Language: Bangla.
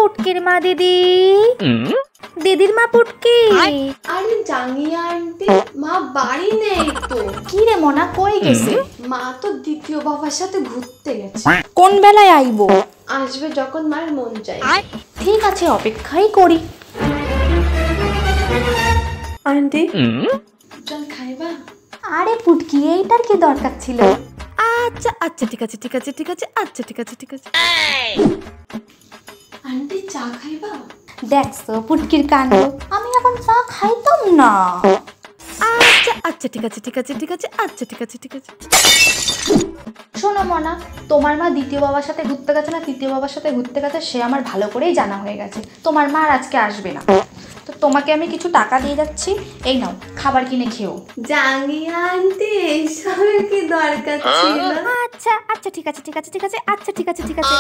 পুটকির মা দিদি, দিদির মা পুটকি। আরে জাঙ্গিয়া আন্টি, মা বাড়ি নেই তো। কি রে মনা, কই গেছে? মা তো দ্বিতীয় বাবার সাথে ঘুরতে গেছে। কোন বেলায় আইবো? আসবে যখন মার মন চাই। ঠিক আছে, অপেক্ষাই করি। আন্টি চল খাইবা? আরে পুটকি, এইটার কি দরকার ছিল? আচ্ছা আচ্ছা ঠিক আছে ঠিক আছে ঠিক আছে আচ্ছা ঠিক আছে ঠিক আছে। আন্টি চা খাইবা? দেখছো পুটকির কাণ্ড, আমি এখন চা খাইতাম না। আচ্ছা আচ্ছা ঠিক আছে ঠিক আছে ঠিক আছে আচ্ছা ঠিক আছে ঠিক আছে। শোনো মনা, তোমার মা দ্বিতীয় বাবার সাথে ঘুরতে গেছে না তৃতীয় বাবার সাথে ঘুরতে গেছে সে আমার ভালো করেই জানা হয়ে গেছে। তোমার মা আর আজকে আসবে না, তো তোমাকে আমি কিছু টাকা দিয়ে যাচ্ছি, এই নাও খাবার কিনে খেও। জাঙ্গিয়া আন্টি, এইসবের কি দরকার ছিল? আচ্ছা আচ্ছা ঠিক আছে ঠিক আছে ঠিক আছে আচ্ছা ঠিক আছে ঠিক আছে।